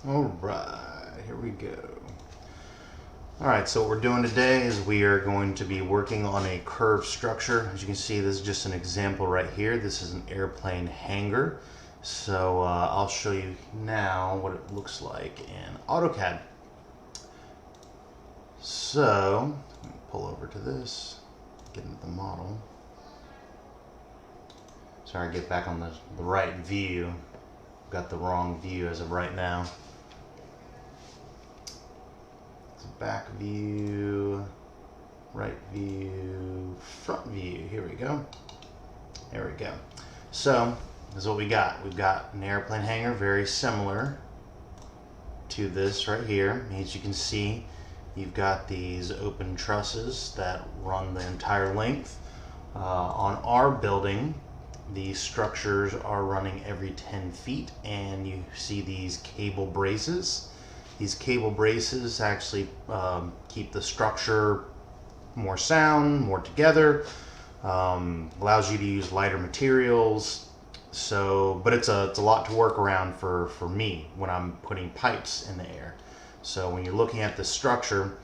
Alright, here we go. Alright, so what we're doing today is we are going to be working on a curved structure. As you can see, this is just an example right here. This is an airplane hangar. So I'll show you now what it looks like in AutoCAD. So, let me pull over to this, get into the model. Sorry, get back on the right view. Got the wrong view as of right now. Back view, right view, front view. Here we go. There we go. So this is what we got. We've got an airplane hangar very similar to this right here. As you can see, you've got these open trusses that run the entire length. On our building, these structures are running every 10 feet, and you see these cable braces. These cable braces actually keep the structure more sound, more together, allows you to use lighter materials. So, but it's a lot to work around for me when I'm putting pipes in the air. So when you're looking at the structure,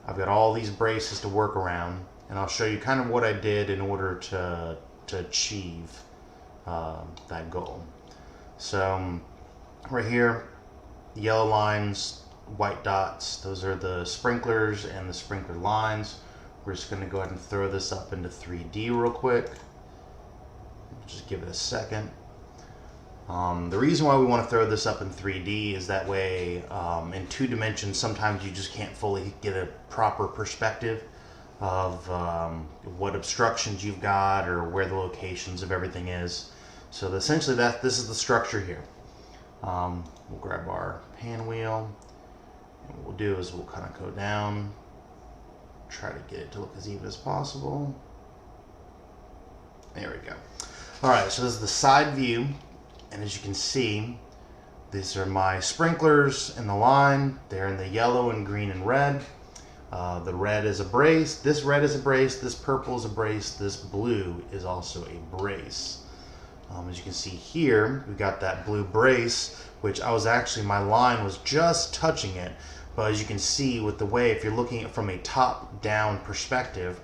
I've got all these braces to work around, and I'll show you kind of what I did in order to achieve that goal. So right here, yellow lines, white dots, those are the sprinklers and the sprinkler lines. We're just going to go ahead and throw this up into 3D real quick. Just give it a second. The reason why we want to throw this up in 3D is that way in 2 dimensions sometimes you just can't fully get a proper perspective of what obstructions you've got or where the locations of everything is. So essentially this is the structure here. We'll grab our hand wheel, and what we'll do is we'll kind of go down, try to get it to look as even as possible. There we go. Alright, so this is the side view, and as you can see, these are my sprinklers in the line. They're in the yellow and green and red. The red is a brace, this red is a brace, this purple is a brace, this blue is also a brace. As you can see here, we got that blue brace, which my line was just touching it. But as you can see with the way, if you're looking at it from a top-down perspective,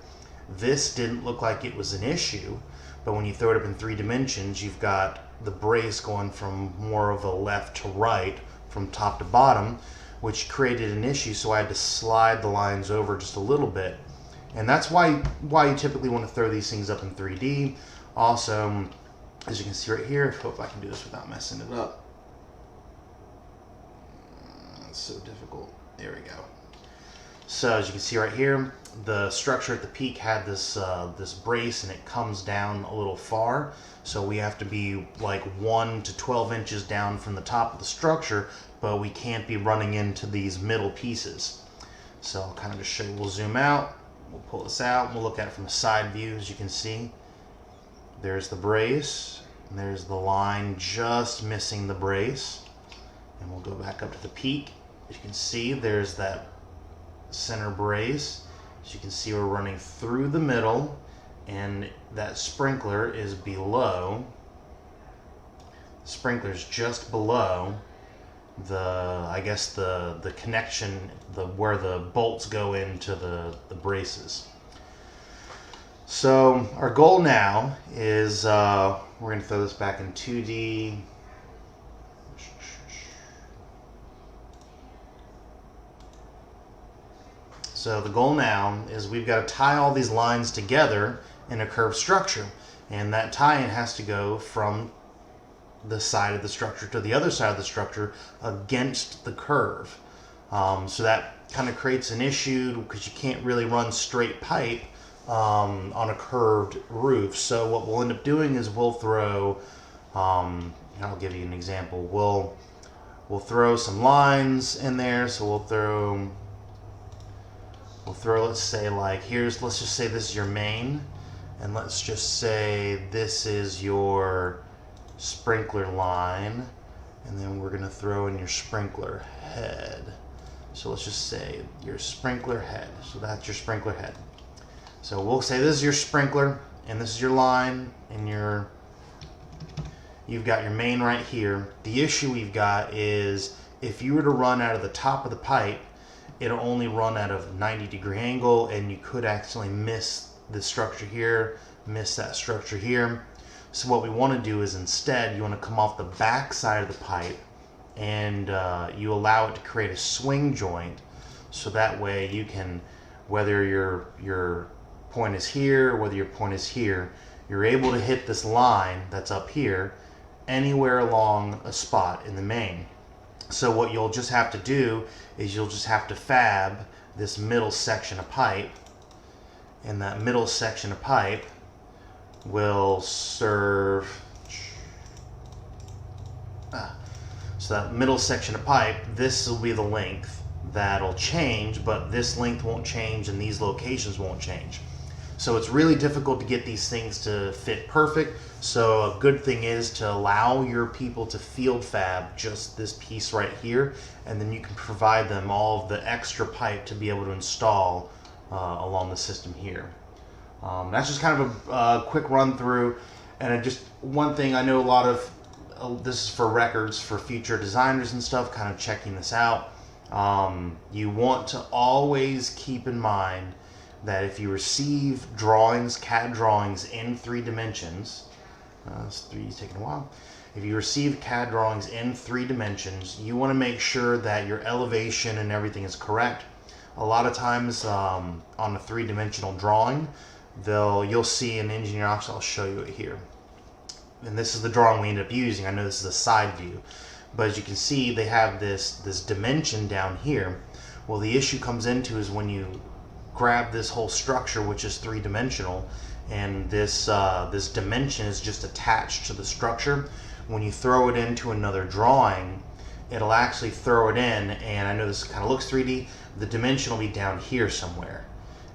this didn't look like it was an issue. But when you throw it up in 3 dimensions, you've got the brace going from more of a left to right, from top to bottom, which created an issue. So I had to slide the lines over just a little bit. And that's why you typically want to throw these things up in 3D. Also, as you can see right here, I hope I can do this without messing it up. It's so difficult. There we go. So as you can see right here, the structure at the peak had this this brace, and it comes down a little far. So we have to be like 1 to 12 inches down from the top of the structure, but we can't be running into these middle pieces. So I'll kind of just show you. We'll zoom out. We'll pull this out. And we'll look at it from a side view. As you can see, there's the brace, and there's the line just missing the brace. And we'll go back up to the peak. As you can see, there's that center brace. As you can see, we're running through the middle, and that sprinkler is below. The sprinkler's just below the connection, where the bolts go into the braces. So our goal now is we're going to throw this back in 2D. So the goal now is we've got to tie all these lines together in a curved structure, and that tie-in has to go from the side of the structure to the other side of the structure against the curve. So that kind of creates an issue because you can't really run straight pipe on a curved roof. So what we'll end up doing is we'll throw, I'll give you an example. We'll throw some lines in there. So we'll throw, let's say, like let's just say this is your main, and let's just say this is your sprinkler line, and then we're going to throw in your sprinkler head. So let's just say your sprinkler head. So that's your sprinkler head. So we'll say this is your sprinkler, and this is your line, and you've got your main right here. The issue we've got is if you were to run out of the top of the pipe, it'll only run at a 90-degree angle, and you could actually miss the structure here, miss that structure here. So what we want to do is instead, you want to come off the back side of the pipe, and you allow it to create a swing joint, so that way you can, whether your point is here, whether your point is here, you're able to hit this line that's up here anywhere along a spot in the main. So what you'll just have to do is you'll just have to fab this middle section of pipe, and that middle section of pipe will serve, so that middle section of pipe, this will be the length that'll change, but this length won't change and these locations won't change. So it's really difficult to get these things to fit perfect. So a good thing is to allow your people to field fab just this piece right here, and then you can provide them all of the extra pipe to be able to install along the system here. That's just kind of a quick run through. And just one thing, I know a lot of this is for records for future designers and stuff, kind of checking this out. You want to always keep in mind that if you receive drawings, CAD drawings in 3 dimensions, this 3 is taking a while. If you receive CAD drawings in 3 dimensions, you want to make sure that your elevation and everything is correct. A lot of times on a 3-dimensional drawing, you'll see an engineer, I'll show you it here. And this is the drawing we ended up using. I know this is a side view, but as you can see, they have this dimension down here. Well, the issue comes into is when you grab this whole structure, which is 3-dimensional, and this dimension is just attached to the structure. When you throw it into another drawing, it'll actually throw it in, and I know this kind of looks 3D, the dimension will be down here somewhere,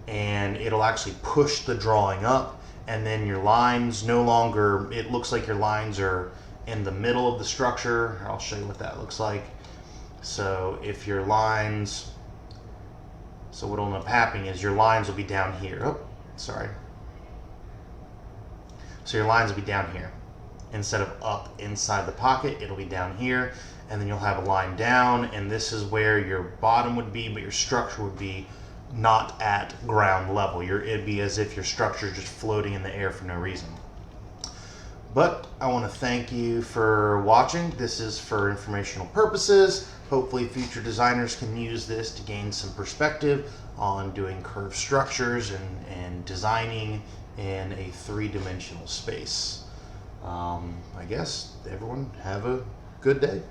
and it'll actually push the drawing up, and then your lines no longer, it looks like your lines are in the middle of the structure. I'll show you what that looks like. So if your lines, so what will end up happening is your lines will be down here. Oh, sorry. So your lines will be down here. Instead of up inside the pocket, it'll be down here, and then you'll have a line down, and this is where your bottom would be, but your structure would be not at ground level. It'd be as if your structure is just floating in the air for no reason. But I want to thank you for watching. This is for informational purposes. Hopefully future designers can use this to gain some perspective on doing curved structures and designing in a 3-dimensional space. I guess everyone have a good day.